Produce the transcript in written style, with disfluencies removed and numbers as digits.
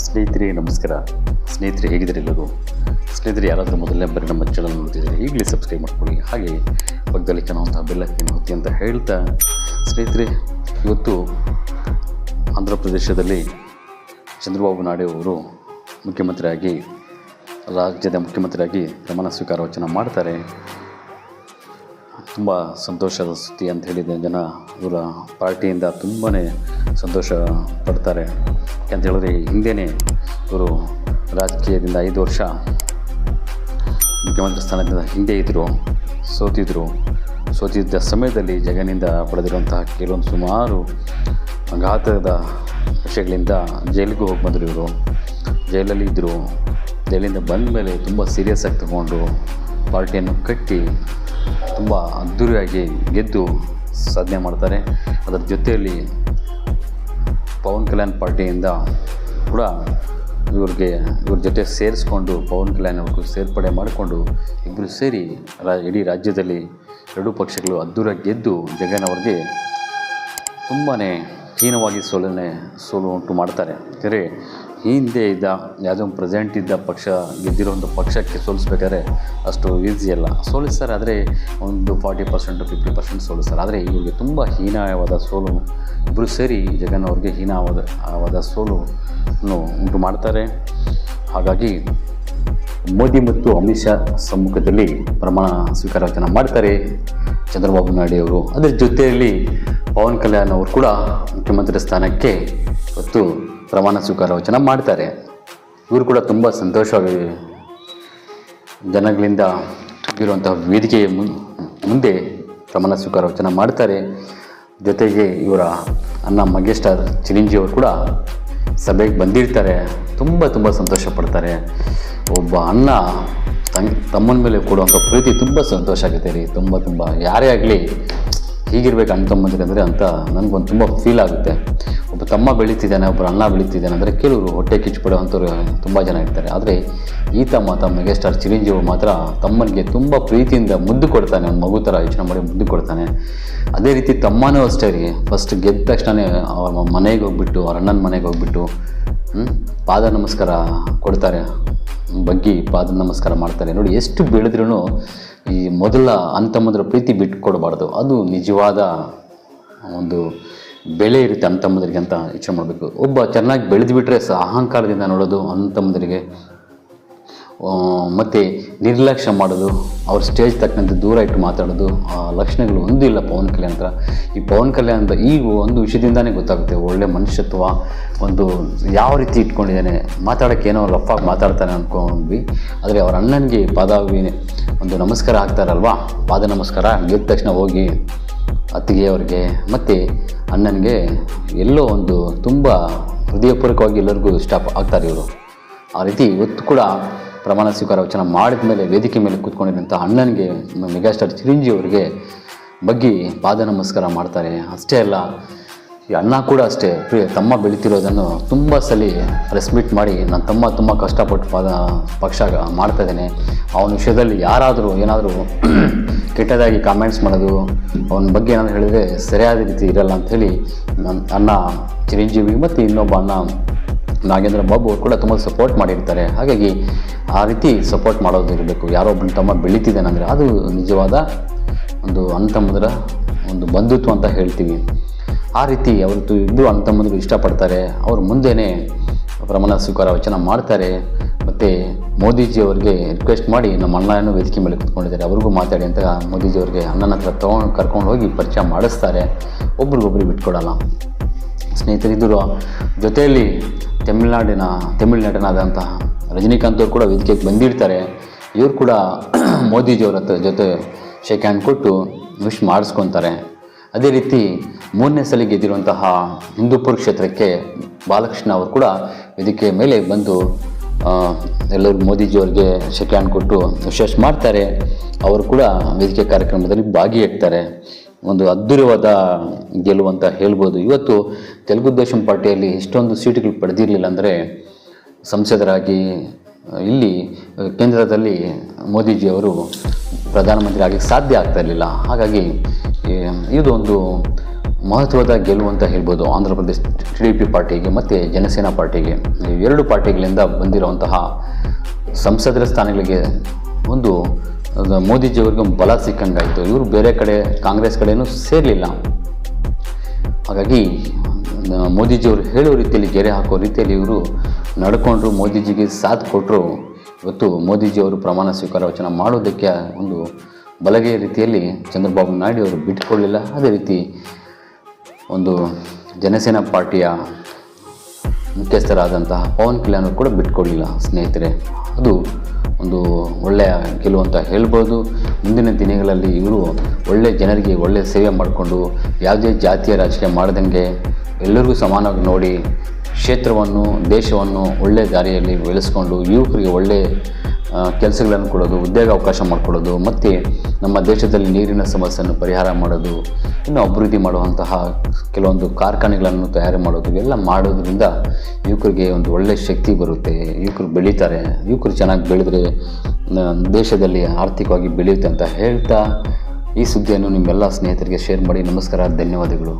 ಸ್ನೇಹಿತರೆ ನಮಸ್ಕಾರ. ಸ್ನೇಹಿತರೆ ಹೇಗಿದ್ದಾರೆ ಎಲ್ಲರೂ? ಸ್ನೇಹಿತರೆ ಯಾರಾದರೂ ಮೊದಲನೇ ಬಾರಿ ನಮ್ಮ ಚಾನಲ್ ನೋಡ್ತಿದ್ದಾರೆ ಈಗಲೇ ಸಬ್ಸ್ಕ್ರೈಬ್ ಮಾಡ್ಕೊಳ್ಳಿ, ಹಾಗೆ ಪಕ್ಕದಲ್ಲಿ ಕಾಣುವಂಥ ಬೆಲ್ಲಕ್ಕನ್ನು ಒತ್ತಿ ಅಂತ ಹೇಳ್ತಾ, ಸ್ನೇಹಿತರೆ ಇವತ್ತು ಆಂಧ್ರ ಪ್ರದೇಶದಲ್ಲಿ ಚಂದ್ರಬಾಬು ನಾಯ್ಡು ಅವರು ರಾಜ್ಯದ ಮುಖ್ಯಮಂತ್ರಿಯಾಗಿ ಪ್ರಮಾಣ ಸ್ವೀಕಾರ ವಚನ ಮಾಡ್ತಾರೆ. ತುಂಬ ಸಂತೋಷದ ಸುದ್ದಿ ಅಂತ ಹೇಳಿದ ಜನ ಇವರ ಪಾರ್ಟಿಯಿಂದ ತುಂಬಾ ಸಂತೋಷ ಪಡ್ತಾರೆ. ಯಾಕಂತ ಹೇಳಿದ್ರೆ ಹಿಂದೆಯೇ ಇವರು ರಾಜಕೀಯದಿಂದ 5 ವರ್ಷ ಮುಖ್ಯಮಂತ್ರಿ ಸ್ಥಾನದಿಂದ ಹಿಂದೆ ಇದ್ದರು, ಸೋತಿದ್ದ ಸಮಯದಲ್ಲಿ ಜಗನ್ನಿಂದ ಪಡೆದಿರುವಂತಹ ಕೆಲವೊಂದು ಸುಮಾರು ಘಾತದ ವಿಷಯಗಳಿಂದ ಜೈಲಿಗೂ ಹೋಗಿ ಬಂದರು. ಇವರು ಜೈಲಲ್ಲಿ ಇದ್ದರು. ಜೈಲಿಂದ ಬಂದ ಮೇಲೆ ತುಂಬ ಸೀರಿಯಸ್ ಆಗಿ ತಗೊಂಡು ಪಾರ್ಟಿಯನ್ನು ಕಟ್ಟಿ ತುಂಬ ಅದ್ಧೂರಿಯಾಗಿ ಗೆದ್ದು ಸಾಧನೆ ಮಾಡ್ತಾರೆ. ಅದರ ಜೊತೆಯಲ್ಲಿ ಪವನ್ ಕಲ್ಯಾಣ್ ಪಾರ್ಟಿಯಿಂದ ಕೂಡ ಇವ್ರ ಜೊತೆ ಸೇರಿಸ್ಕೊಂಡು ಪವನ್ ಕಲ್ಯಾಣ್ ಅವ್ರಿಗೂ ಸೇರ್ಪಡೆ ಮಾಡಿಕೊಂಡು ಇಬ್ಬರು ಸೇರಿ ಇಡೀ ರಾಜ್ಯದಲ್ಲಿ 2 ಪಕ್ಷಗಳು ಅದ್ಧೂರಿಯಾಗಿ ಗೆದ್ದು ಜಗನ್ ಅವ್ರಿಗೆ ತುಂಬಾ ಹೀನವಾಗಿ ಸೋಲು ಉಂಟು ಮಾಡ್ತಾರೆ. ಯಾಕಂದರೆ ಹಿಂದೆ ಇದ್ದ ಯಾವುದೋ ಒಂದು ಪ್ರೆಸೆಂಟ್ ಇದ್ದ ಪಕ್ಷ ಗೆದ್ದಿರೋ ಒಂದು ಪಕ್ಷಕ್ಕೆ ಸೋಲಿಸ್ಬೇಕಾದ್ರೆ ಅಷ್ಟು ಈಸಿ ಅಲ್ಲ. ಸೋಲಿಸ್ತಾರೆ, ಆದರೆ ಒಂದು 40% 50% ಸೋಲಿಸ್ತಾರೆ. ಆದರೆ ಇವ್ರಿಗೆ ತುಂಬ ಹೀನವಾದ ಸೋಲು, ಇಬ್ಬರು ಸೇರಿ ಜಗನ್ ಅವ್ರಿಗೆ ಹೀನವಾದ ಸೋಲನ್ನು ಉಂಟು ಮಾಡ್ತಾರೆ. ಹಾಗಾಗಿ ಮೋದಿ ಮತ್ತು ಅಮಿತ್ ಶಾ ಸಮ್ಮುಖದಲ್ಲಿ ಪ್ರಮಾಣ ಸ್ವೀಕಾರ ವಚನ ಮಾಡ್ತಾರೆ ಚಂದ್ರಬಾಬು ನಾಯ್ಡು ಅವರು. ಅದರ ಜೊತೆಯಲ್ಲಿ ಪವನ್ ಕಲ್ಯಾಣ್ ಅವರು ಕೂಡ ಮುಖ್ಯಮಂತ್ರಿ ಸ್ಥಾನಕ್ಕೆ ಇವತ್ತು ಪ್ರಮಾಣ ಸ್ವೀಕಾರ ವಚನ ಮಾಡ್ತಾರೆ. ಇವರು ಕೂಡ ತುಂಬ ಸಂತೋಷವಾಗಿ ಜನಗಳಿಂದ ತುಂಬಿರುವಂತಹ ವೇದಿಕೆಯ ಮುಂದೆ ಪ್ರಮಾಣ ಸ್ವೀಕಾರ ವಚನ ಮಾಡ್ತಾರೆ. ಜೊತೆಗೆ ಇವರ ಅಣ್ಣ ಮೆಗಾಸ್ಟಾರ್ ಚಿರಂಜೀವಿ ಅವರು ಕೂಡ ಸಭೆಗೆ ಬಂದಿರ್ತಾರೆ. ತುಂಬ ಸಂತೋಷ ಪಡ್ತಾರೆ. ಒಬ್ಬ ಅಣ್ಣ ತಮ್ಮನ ಮೇಲೆ ಕೊಡುವಂಥ ಪ್ರೀತಿ ತುಂಬ ಸಂತೋಷ ಆಗುತ್ತೆ ರೀ. ತುಂಬ ಯಾರೇ ಆಗಲಿ ಹೀಗಿರ್ಬೇಕು ಅಣ್ಣ ತಮ್ಮಂದಿರ ಅಂದರೆ ಅಂತ ನನಗೊಂದು ತುಂಬ ಫೀಲ್ ಆಗುತ್ತೆ. ಒಬ್ಬ ತಮ್ಮ ಬೆಳೀತಿದ್ದಾನೆ, ಒಬ್ಬರು ಅಣ್ಣ ಬೆಳೀತಿದ್ದಾನೆ ಅಂದರೆ ಕೆಲವರು ಹೊಟ್ಟೆ ಕಿಚ್ಚುಪಡುವಂಥವ್ರು ತುಂಬ ಜನ ಇರ್ತಾರೆ. ಆದರೆ ತಮ್ಮ ಮೆಗಾಸ್ಟಾರ್ ಚಿರಂಜೀವಿ ಮಾತ್ರ ತಮ್ಮನಿಗೆ ತುಂಬ ಪ್ರೀತಿಯಿಂದ ಮುದ್ದು ಕೊಡ್ತಾನೆ. ಒಂದು ಮಗು ಥರ ಯೋಚನೆ ಮಾಡಿ ಮುದ್ದು ಕೊಡ್ತಾನೆ. ಅದೇ ರೀತಿ ತಮ್ಮನೂ ಅಷ್ಟೇ ರೀ. ಫಸ್ಟ್ ಗೆದ್ದ ತಕ್ಷಣ ಅವ್ರ ಮನೆಗೆ ಹೋಗ್ಬಿಟ್ಟು, ಅವ್ರ ಅಣ್ಣನ ಮನೆಗೆ ಹೋಗ್ಬಿಟ್ಟು ಪಾದ ನಮಸ್ಕಾರ ಕೊಡ್ತಾರೆ, ಬಗ್ಗಿ ಪಾದ ನಮಸ್ಕಾರ ಮಾಡ್ತಾರೆ. ನೋಡಿ ಎಷ್ಟು ಬೆಳೆದ್ರೂ ಈ ಮೊದಲ ಅಣ್ಣ ಪ್ರೀತಿ ಬಿಟ್ಟು ಕೊಡಬಾರ್ದು. ಅದು ನಿಜವಾದ ಒಂದು ಬೆಲೆ ಇರುತ್ತೆ ಅಣ್ಣ ತಮ್ಮಂದಿರಿಗೆ ಅಂತ ಯೋಚನೆ ಮಾಡಬೇಕು. ಒಬ್ಬ ಚೆನ್ನಾಗಿ ಬೆಳೆದುಬಿಟ್ರೆ ಅಹಂಕಾರದಿಂದ ನೋಡೋದು ಅಣ್ಣ ತಮ್ಮಂದಿರಿಗೆ, ಮತ್ತು ನಿರ್ಲಕ್ಷ್ಯ ಮಾಡೋದು, ಅವ್ರ ಸ್ಟೇಜ್ ತಕ್ಕಂತೆ ದೂರ ಇಟ್ಟು ಮಾತಾಡೋದು, ಆ ಲಕ್ಷಣಗಳು ಒಂದೂ ಇಲ್ಲ ಪವನ್ ಕಲ್ಯಾಣ್ ಹತ್ರ. ಈ ಪವನ್ ಕಲ್ಯಾಣ್ ಅಂತ ಈ ಒಂದು ವಿಷಯದಿಂದನೇ ಗೊತ್ತಾಗುತ್ತೆ ಒಳ್ಳೆ ಮನುಷ್ಯತ್ವ ಒಂದು ಯಾವ ರೀತಿ ಇಟ್ಕೊಂಡಿದ್ದಾನೆ. ಮಾತಾಡೋಕ್ಕೆ ಏನೋ ರಫಾಗಿ ಮಾತಾಡ್ತಾನೆ ಅಂದ್ಕೊಂಡ್ವಿ, ಆದರೆ ಅವ್ರ ಅಣ್ಣನಿಗೆ ಒಂದು ನಮಸ್ಕಾರ ಹಾಕ್ತಾರಲ್ವ, ಪಾದ ನಮಸ್ಕಾರ ಗೆದ್ದ ತಕ್ಷಣ ಹೋಗಿ ಅತ್ತಿಗೆ ಅವ್ರಿಗೆ ಮತ್ತು ಅಣ್ಣನಿಗೆ ಎಲ್ಲೋ ಒಂದು ತುಂಬ ಹೃದಯಪೂರ್ವಕವಾಗಿ ಎಲ್ಲರಿಗೂ ಇಷ್ಟ ಆಗ್ತಾರೆ ಇವರು. ಆ ರೀತಿ ಇವತ್ತು ಕೂಡ ಪ್ರಮಾಣ ಸ್ವೀಕಾರ ವಚನ ಮಾಡಿದ ಮೇಲೆ ವೇದಿಕೆ ಮೇಲೆ ಕೂತ್ಕೊಂಡಿರೋಂಥ ಅಣ್ಣನಿಗೆ ಮೆಗಾಸ್ಟಾರ್ ಚಿರಂಜೀವಿ ಅವರಿಗೆ ಬಗ್ಗಿ ಪಾದ ನಮಸ್ಕಾರ ಮಾಡ್ತಾರೆ. ಅಷ್ಟೇ ಅಲ್ಲ, ಈ ಅಣ್ಣ ಕೂಡ ಅಷ್ಟೇ ತಮ್ಮ ಬೆಳೀತಿರೋದನ್ನು ತುಂಬ ಸಲ ಪ್ರೆಸ್ ಮೀಟ್ ಮಾಡಿ ನನ್ನ ತಮ್ಮ ತುಂಬ ಕಷ್ಟಪಟ್ಟು ಪಕ್ಷ ಮಾಡ್ತಾಯಿದ್ದಾನೆ, ಅವನ ವಿಷಯದಲ್ಲಿ ಯಾರಾದರೂ ಏನಾದರೂ ಕೆಟ್ಟದಾಗಿ ಕಾಮೆಂಟ್ಸ್ ಮಾಡೋದು, ಅವನ ಬಗ್ಗೆ ಏನಾದರೂ ಹೇಳಿದರೆ ಸರಿಯಾದ ರೀತಿ ಇರಲ್ಲ ಅಂಥೇಳಿ ನನ್ನ ಅಣ್ಣ ಚಿರಂಜೀವಿ ಮತ್ತು ಇನ್ನೊಬ್ಬ ಅಣ್ಣ ನಾಗೇಂದ್ರ ಬಾಬು ಅವರು ಕೂಡ ತುಂಬ ಸಪೋರ್ಟ್ ಮಾಡಿರ್ತಾರೆ. ಹಾಗಾಗಿ ಆ ರೀತಿ ಸಪೋರ್ಟ್ ಮಾಡೋದು ಇರಬೇಕು. ಯಾರೋ ಒಬ್ಬನ ತಮ್ಮ ಬೆಳೀತಿದ್ದಾನೆ ಅಂದರೆ ಅದು ನಿಜವಾದ ಒಂದು ಅಣ್ಣ ತಮ್ಮಂದಿರ ಒಂದು ಬಂಧುತ್ವ ಅಂತ ಹೇಳ್ತೀವಿ. ಆ ರೀತಿ ಅವತ್ತು ಇಬ್ಬರು ಅಣ್ಣ ತಮ್ಮಂದಿರು ಇಷ್ಟಪಡ್ತಾರೆ. ಅವ್ರ ಮುಂದೆನೇ ಪ್ರಮಾಣ ಸ್ವೀಕಾರ ವಚನ ಮಾಡ್ತಾರೆ. ಮತ್ತು ಮೋದಿಜಿಯವರಿಗೆ ರಿಕ್ವೆಸ್ಟ್ ಮಾಡಿ ನಮ್ಮ ಅಣ್ಣನೂ ವೇದಿಕೆ ಮೇಲೆ ಕೂತ್ಕೊಂಡಿದ್ದಾರೆ, ಅವ್ರಿಗೂ ಮಾತಾಡಿ ಅಂತ ಮೋದಿಜಿಯವ್ರಿಗೆ ಅಣ್ಣನ ಹತ್ರ ಕರ್ಕೊಂಡು ಹೋಗಿ ಪರಿಚಯ ಮಾಡಿಸ್ತಾರೆ. ಒಬ್ರಿಗೊಬ್ರಿಗೆ ಬಿಟ್ಕೊಡಲ್ಲ. ಸ್ನೇಹಿತರು ಇದ್ದರು. ಜೊತೆಯಲ್ಲಿ ತಮಿಳ್ನಾಡಿನಾದಂತಹ ರಜನಿಕಾಂತ್ ಅವರು ಕೂಡ ವೇದಿಕೆಗೆ ಬಂದಿರ್ತಾರೆ. ಇವರು ಕೂಡ ಮೋದಿಜಿಯವರ ಜೊತೆ ಶೇಕ್ ಹ್ಯಾಂಡ್ ಕೊಟ್ಟು ವಿಶ್ ಮಾಡಿಸ್ಕೊತಾರೆ. ಅದೇ ರೀತಿ 3ನೇ ಸಲ ಗೆದ್ದಿರುವಂತಹ ಹಿಂದೂಪುರ ಕ್ಷೇತ್ರಕ್ಕೆ ಬಾಲಕೃಷ್ಣ ಅವರು ಕೂಡ ವೇದಿಕೆ ಮೇಲೆ ಬಂದು ಎಲ್ಲರೂ ಮೋದಿಜಿಯವರಿಗೆ ಶೆಕೆ ಹ್ಯಾಂಡ್ ಕೊಟ್ಟು ವಿಶೇಷ ಮಾಡ್ತಾರೆ. ಅವರು ಕೂಡ ವೇದಿಕೆ ಕಾರ್ಯಕ್ರಮದಲ್ಲಿ ಭಾಗಿಯಾಗ್ತಾರೆ. ಒಂದು ಅದ್ಭುತವಾದ ಗೆಲುವು ಅಂತ ಹೇಳ್ಬೋದು. ಇವತ್ತು ತೆಲುಗು ದೇಶಂ ಪಾರ್ಟಿಯಲ್ಲಿ ಇಷ್ಟೊಂದು ಸೀಟುಗಳು ಪಡೆದಿರಲಿಲ್ಲ ಅಂದರೆ ಸಂಸದರಾಗಿ ಇಲ್ಲಿ ಕೇಂದ್ರದಲ್ಲಿ ಮೋದಿಜಿಯವರು ಪ್ರಧಾನಮಂತ್ರಿ ಆಗಲಿಕ್ಕೆ ಸಾಧ್ಯ ಆಗ್ತಾ ಇರಲಿಲ್ಲ. ಹಾಗಾಗಿ ಇದು ಒಂದು ಮಹತ್ವದ ಗೆಲುವು ಅಂತ ಹೇಳ್ಬೋದು ಆಂಧ್ರ ಪ್ರದೇಶ TDP ಪಾರ್ಟಿಗೆ ಮತ್ತು ಜನಸೇನಾ ಪಾರ್ಟಿಗೆ. ಎರಡು ಪಾರ್ಟಿಗಳಿಂದ ಬಂದಿರುವಂತಹ ಸಂಸದರ ಸ್ಥಾನಗಳಿಗೆ ಒಂದು ಮೋದಿಜಿಯವ್ರಿಗೆ ಬಲ ಸಿಕ್ಕಂಗಾಯಿತು. ಇವರು ಬೇರೆ ಕಡೆ ಕಾಂಗ್ರೆಸ್ ಕಡೆಯೂ ಸೇರಲಿಲ್ಲ. ಹಾಗಾಗಿ ಮೋದಿಜಿಯವರು ಹೇಳೋ ರೀತಿಯಲ್ಲಿ ಗೆರೆ ಹಾಕೋ ರೀತಿಯಲ್ಲಿ ಇವರು ನಡ್ಕೊಂಡ್ರು, ಮೋದಿಜಿಗೆ ಸಾಥ್ ಕೊಟ್ಟರು. ಇವತ್ತು ಮೋದಿಜಿಯವರು ಪ್ರಮಾಣ ಸ್ವೀಕಾರ ವಚನ ಮಾಡೋದಕ್ಕೆ ಒಂದು ಬಲಗೆಯ ರೀತಿಯಲ್ಲಿ ಚಂದ್ರಬಾಬು ನಾಯ್ಡು ಅವರು ಬಿಟ್ಕೊಳ್ಳಿಲ್ಲ. ಅದೇ ರೀತಿ ಒಂದು ಜನಸೇನಾ ಪಾರ್ಟಿಯ ಮುಖ್ಯಸ್ಥರಾದಂತಹ ಪವನ್ ಕಲ್ಯಾಣ್ ಅವರು ಕೂಡ ಬಿಟ್ಕೊಳ್ಳಿಲ್ಲ ಸ್ನೇಹಿತರೆ. ಅದು ಒಂದು ಒಳ್ಳೆಯ ಗೆಲುವು ಅಂತ ಹೇಳ್ಬೋದು. ಮುಂದಿನ ದಿನಗಳಲ್ಲಿ ಇವರು ಒಳ್ಳೆಯ ಜನರಿಗೆ ಒಳ್ಳೆಯ ಸೇವೆ ಮಾಡಿಕೊಂಡು ಯಾವುದೇ ಜಾತಿಯ ರಾಜಕೀಯ ಮಾಡ್ದಂಗೆ ಎಲ್ಲರಿಗೂ ಸಮಾನವಾಗಿ ನೋಡಿ ಕ್ಷೇತ್ರವನ್ನು ದೇಶವನ್ನು ಒಳ್ಳೆಯ ದಾರಿಯಲ್ಲಿ ಬೆಳೆಸ್ಕೊಂಡು ಯುವಕರಿಗೆ ಒಳ್ಳೆಯ ಕೆಲಸಗಳನ್ನು ಕೊಡೋದು, ಉದ್ಯೋಗ ಅವಕಾಶ ಮಾಡಿಕೊಡೋದು ಮತ್ತು ನಮ್ಮ ದೇಶದಲ್ಲಿ ನೀರಿನ ಸಮಸ್ಯೆಯನ್ನು ಪರಿಹಾರ ಮಾಡೋದು, ಇನ್ನು ಅಭಿವೃದ್ಧಿ ಮಾಡುವಂತಹ ಕೆಲವೊಂದು ಕಾರ್ಖಾನೆಗಳನ್ನು ತಯಾರು ಮಾಡೋದು, ಇವೆಲ್ಲ ಮಾಡೋದ್ರಿಂದ ಯುವಕರಿಗೆ ಒಂದು ಒಳ್ಳೆಯ ಶಕ್ತಿ ಬರುತ್ತೆ. ಯುವಕರು ಬೆಳೀತಾರೆ. ಯುವಕರು ಚೆನ್ನಾಗಿ ಬೆಳೆದ್ರೆ ದೇಶದಲ್ಲಿ ಆರ್ಥಿಕವಾಗಿ ಬೆಳೆಯುತ್ತೆ ಅಂತ ಹೇಳ್ತಾ ಈ ಸುದ್ದಿಯನ್ನು ನಿಮ್ಮೆಲ್ಲ ಸ್ನೇಹಿತರಿಗೆ ಶೇರ್ ಮಾಡಿ. ನಮಸ್ಕಾರ, ಧನ್ಯವಾದಗಳು.